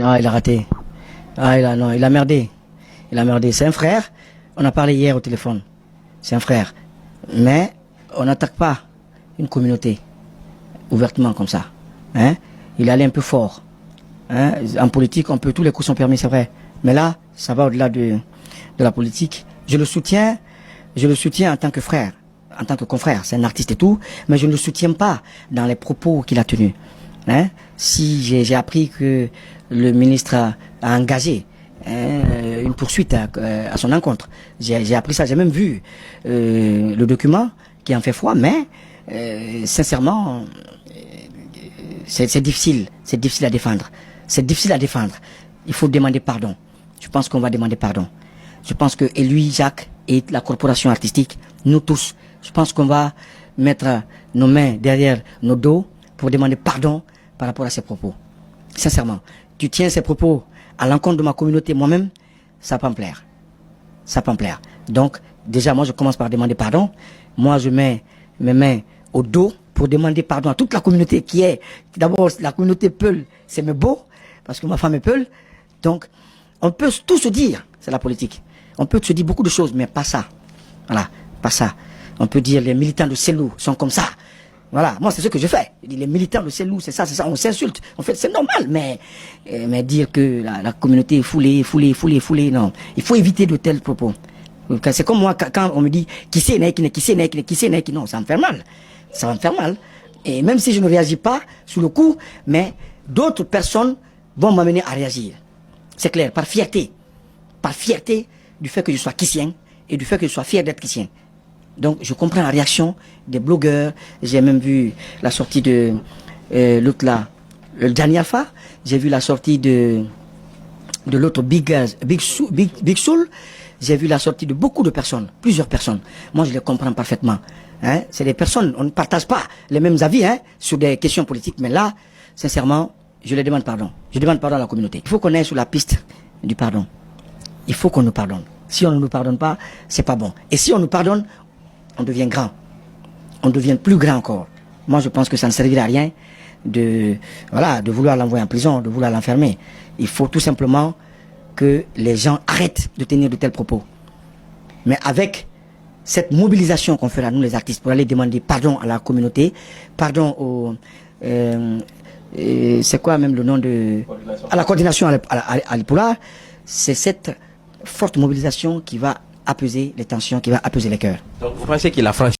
Ah, il a raté. Ah, non, il a merdé. Il a merdé. C'est un frère. On a parlé hier au téléphone. C'est un frère. Mais on n'attaque pas une communauté ouvertement comme ça. Hein? Il est allé un peu fort. Hein? En politique, tous les coups sont permis, c'est vrai. Mais là, ça va au-delà de la politique. Je le soutiens en tant que frère, en tant que confrère. C'est un artiste et tout, mais je ne le soutiens pas dans les propos qu'il a tenus. Hein? Si j'ai appris que le ministre a engagé une poursuite à son encontre, j'ai appris ça, j'ai même vu le document qui en fait foi, mais sincèrement, c'est difficile à défendre. C'est difficile à défendre. Il faut demander pardon. Je pense qu'on va demander pardon. Je pense que et lui, Jacques, et la corporation artistique, nous tous, je pense qu'on va mettre nos mains derrière nos dos pour demander pardon par rapport à ces propos. Sincèrement, tu tiens ces propos à l'encontre de ma communauté moi-même, ça peut me plaire. Ça peut me plaire. Donc, déjà, moi, je commence par demander pardon. Moi, je mets mes mains au dos pour demander pardon à toute la communauté qui est... D'abord, la communauté Peul, c'est me beau, parce que ma femme est Peul. Donc, on peut tout se dire, c'est la politique. On peut se dire beaucoup de choses, mais pas ça. Voilà, pas ça. On peut dire les militants de Selou sont comme ça. Voilà, moi c'est ce que je fais. Je dis les militants de Selou, c'est ça, on s'insulte. En fait, c'est normal, mais dire que la communauté est foulée, non. Il faut éviter de tels propos. C'est comme moi, quand on me dit qui c'est, non, ça me fait mal. Ça va me faire mal. Et même si je ne réagis pas sous le coup, mais d'autres personnes vont m'amener à réagir. C'est clair, par fierté. Par fierté du fait que je sois Kissien et du fait que je sois fier d'être Kissien. Donc je comprends la réaction des blogueurs. J'ai même vu la sortie de l'autre là, le Danny Alpha. J'ai vu la sortie de l'autre Big Soul. J'ai vu la sortie de beaucoup de personnes, plusieurs personnes. Moi je les comprends parfaitement. Hein? C'est des personnes, on ne partage pas les mêmes avis sur des questions politiques. Mais là, sincèrement, je les demande pardon. Je demande pardon à la communauté. Il faut qu'on aille sur la piste du pardon. Il faut qu'on nous pardonne. Si on ne nous pardonne pas, c'est pas bon. Et si on nous pardonne, on devient grand. On devient plus grand encore. Moi, je pense que ça ne servira à rien de vouloir l'envoyer en prison, de vouloir l'enfermer. Il faut tout simplement que les gens arrêtent de tenir de tels propos. Mais avec cette mobilisation qu'on fera, nous les artistes, pour aller demander pardon à la communauté, pardon aux... c'est quoi même le nom de... À la coordination à l'Ipoula, c'est cette forte mobilisation qui va apaiser les tensions, qui va apaiser les cœurs. Donc vous pensez qu'il a franchi